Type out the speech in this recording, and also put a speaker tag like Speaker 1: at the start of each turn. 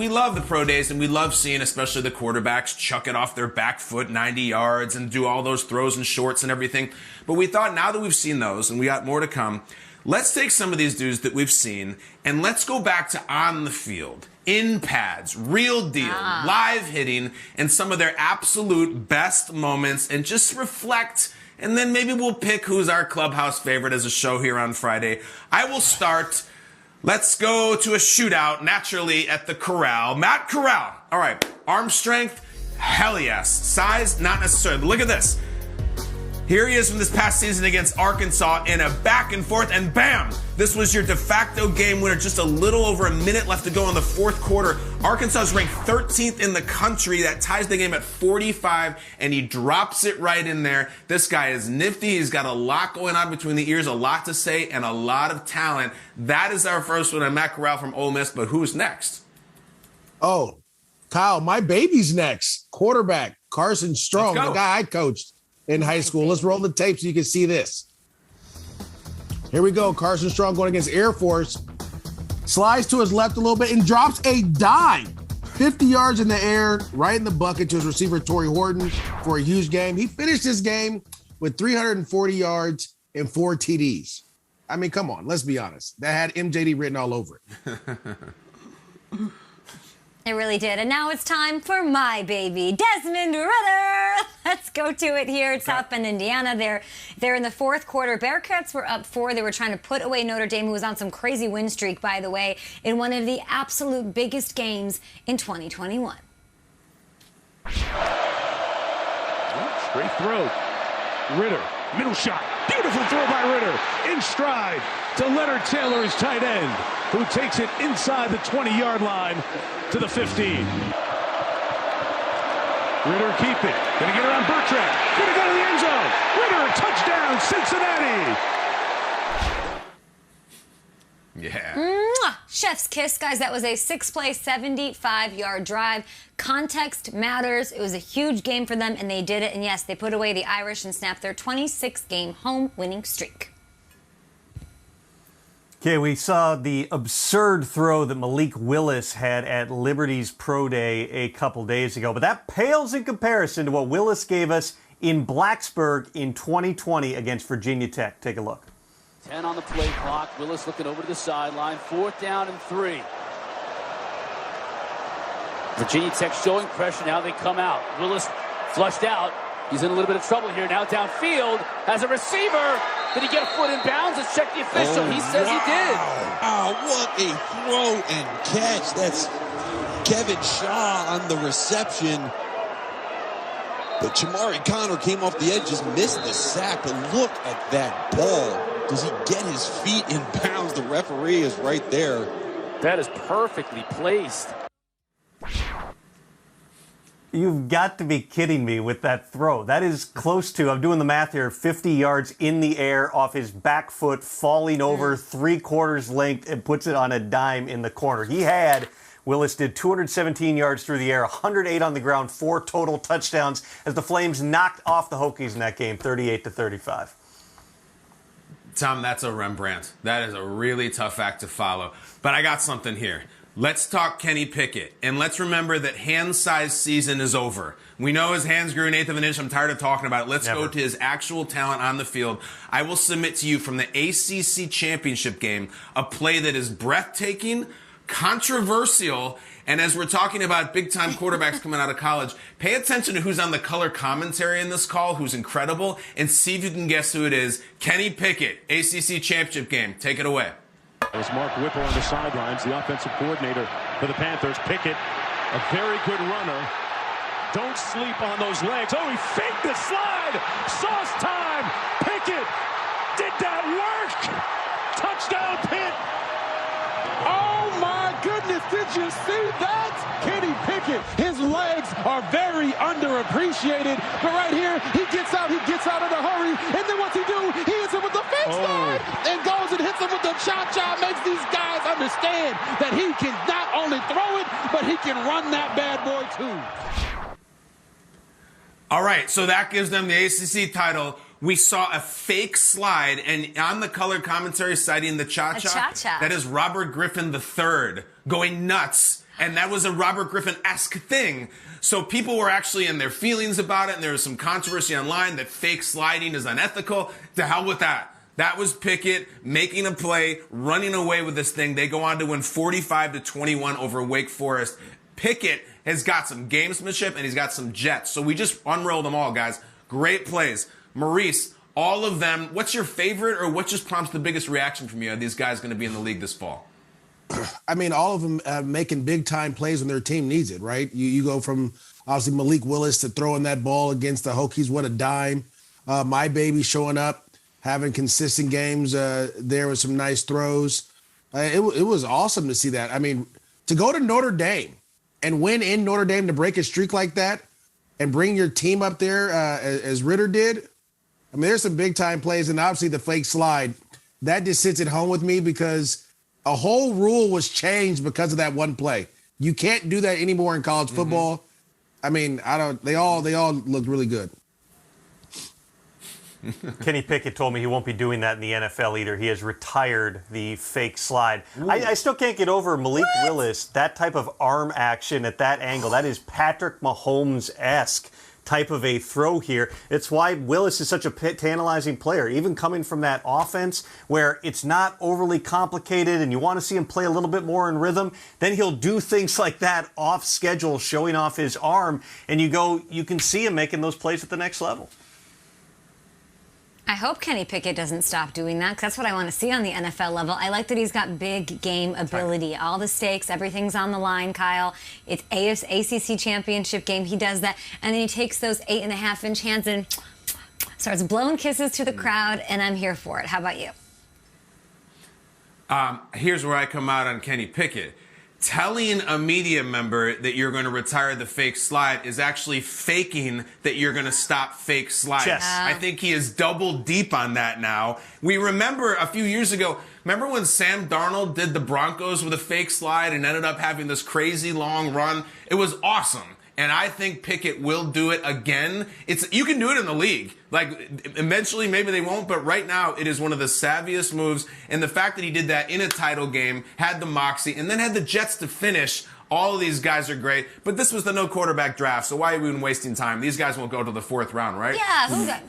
Speaker 1: we love the pro days, and we love seeing especially the quarterbacks chuck it off their back foot 90 yards and do all those throws and shorts and everything. But we thought now that we've seen those, and we got more to come, let's take some of these dudes that we've seen, and let's go back to on the field, in pads, real deal, live hitting, and some of their absolute best moments, and just reflect. And then maybe we'll pick who's our clubhouse favorite as a show here on Friday. I will start. Let's go to a shootout, naturally, at the Corral. Matt Corral. All right. Arm strength? Hell yes. Size? Not necessarily. But look at this. Here he is from this past season against Arkansas in a back and forth, and bam! This was your de facto game winner. Just a little over a minute left to go in the fourth quarter. Arkansas is ranked 13th in the country. That ties the game at 45, and he drops it right in there. This guy is nifty. He's got a lot going on between the ears, a lot to say, and a lot of talent. That is our first one on Matt Corral from Ole Miss, but who's next?
Speaker 2: Oh, Kyle, my baby's next. Quarterback, Carson Strong, the guy I coached in high school. Let's roll the tape so you can see this. Here we go. Carson Strong going against Air Force. Slides to his left a little bit and drops a dime. 50 yards in the air, right in the bucket to his receiver, Torrey Horton, for a huge game. He finished this game with 340 yards and 4 TDs. I mean, come on. Let's be honest. That had MJD written all over it.
Speaker 3: It really did. And now it's time for my baby, Desmond Ridder. Let's go to it here at South Bend, Indiana. They're in the fourth quarter. Bearcats were up 4. They were trying to put away Notre Dame, who was on some crazy win streak, by the way, in one of the absolute biggest games in 2021.
Speaker 4: Straight throw. Ridder, middle shot. Beautiful throw by Ridder. In stride to Leonard Taylor, his tight end, who takes it inside the 20-yard line to the 15. Ridder keep it. Gonna get around Bertrand. Gonna go to the end zone. Ridder, touchdown, Cincinnati.
Speaker 1: Yeah.
Speaker 3: Mwah! Chef's kiss, guys. That was a 6-play, 75-yard drive. Context matters. It was a huge game for them, and they did it. And yes, they put away the Irish and snapped their 26-game home winning streak.
Speaker 5: Okay, we saw the absurd throw that Malik Willis had at Liberty's Pro Day a couple days ago, but that pales in comparison to what Willis gave us in Blacksburg in 2020 against Virginia Tech. Take a look.
Speaker 6: 10 on the play clock. Willis looking over to the sideline. 4th down and 3. Virginia Tech showing pressure. Now they come out. Willis flushed out. He's in a little bit of trouble here. Now downfield has a receiver. Did he get a foot in bounds? Let's check the official. He says he did.
Speaker 7: Oh, what a throw and catch. That's Kevin Shaw on the reception. But Jamari Connor came off the edge, just missed the sack. But look at that ball. Does he get his feet in bounds? The referee is right there.
Speaker 6: That is perfectly placed.
Speaker 5: You've got to be kidding me with that throw. That is close to, I'm doing the math here, 50 yards in the air off his back foot, falling over 3/4 length and puts it on a dime in the corner. Willis did 217 yards through the air, 108 on the ground, 4 total touchdowns as the Flames knocked off the Hokies in that game, 38-35.
Speaker 1: Tom, that's a Rembrandt. That is a really tough act to follow. But I got something here. Let's talk Kenny Pickett, and let's remember that hand-size season is over. We know his hands grew an eighth of an inch. I'm tired of talking about it. Let's go to his actual talent on the field. I will submit to you from the ACC championship game a play that is breathtaking, controversial, and as we're talking about big-time quarterbacks coming out of college, pay attention to who's on the color commentary in this call, who's incredible, and see if you can guess who it is. Kenny Pickett, ACC championship game. Take it away.
Speaker 4: There's Mark Whipple on the sidelines, the offensive coordinator for the Panthers. Pickett, a very good runner. Don't sleep on those legs. Oh, he faked the slide. Sauce time. Pickett. Did that work? Touchdown, Pitt.
Speaker 8: Oh, my goodness. Did you see that? Kenny Pickett. His legs are very underappreciated. But right here, he gets out in a hurry. And then what's he do? He hits him with the fake slide and goes and hits him with the cha-cha. Makes these guys understand that he can not only throw it, but he can run that bad boy too.
Speaker 1: All right, so that gives them the ACC title. We saw a fake slide, and on the color commentary citing the cha-cha, that is Robert Griffin III going nuts And that was a Robert Griffin-esque thing. So people were actually in their feelings about it, and there was some controversy online that fake sliding is unethical. To hell with that. That was Pickett making a play, running away with this thing. They go on to win 45-21 over Wake Forest. Pickett has got some gamesmanship, and he's got some jets. So we just unrolled them all, guys. Great plays. Maurice, all of them. What's your favorite, or what just prompts the biggest reaction from you? Are these guys going to be in the league this fall?
Speaker 2: I mean, all of them making big-time plays when their team needs it, right? You go from, obviously, Malik Willis to throwing that ball against the Hokies. What a dime. My baby showing up, having consistent games there with some nice throws. It was awesome to see that. I mean, to go to Notre Dame and win in Notre Dame, to break a streak like that and bring your team up there as Ritter did. I mean, there's some big-time plays, and obviously the fake slide. That just sits at home with me because a whole rule was changed because of that one play. You can't do that anymore in college football. I mean, they all looked really good.
Speaker 5: Kenny Pickett told me he won't be doing that in the NFL either. He has retired the fake slide. I still can't get over Malik Willis, that type of arm action at that angle. That is Patrick Mahomes-esque type of a throw here. It's why Willis is such a tantalizing player, even coming from that offense where it's not overly complicated and you want to see him play a little bit more in rhythm. Then he'll do things like that off schedule, showing off his arm, and you can see him making those plays at the next level.
Speaker 3: I hope Kenny Pickett doesn't stop doing that, because that's what I want to see on the NFL level. I like that he's got big game ability. All the stakes, everything's on the line, Kyle. It's ACC championship game. He does that, and then he takes those 8.5-inch hands and starts blowing kisses to the crowd, and I'm here for it. How about you?
Speaker 1: Here's where I come out on Kenny Pickett. Telling a media member that you're going to retire the fake slide is actually faking that you're going to stop fake slides.
Speaker 5: Yes.
Speaker 1: I think he is double deep on that now. We remember a few years ago, remember when Sam Darnold did the Broncos with a fake slide and ended up having this crazy long run? It was awesome. And I think Pickett will do it again. You can do it in the league. Like, eventually, maybe they won't, but right now, it is one of the savviest moves. And the fact that he did that in a title game, had the moxie, and then had the Jets to finish. All of these guys are great. But this was the no quarterback draft, so why are we even wasting time? These guys won't go to the 4th round, right?
Speaker 3: Yeah, who got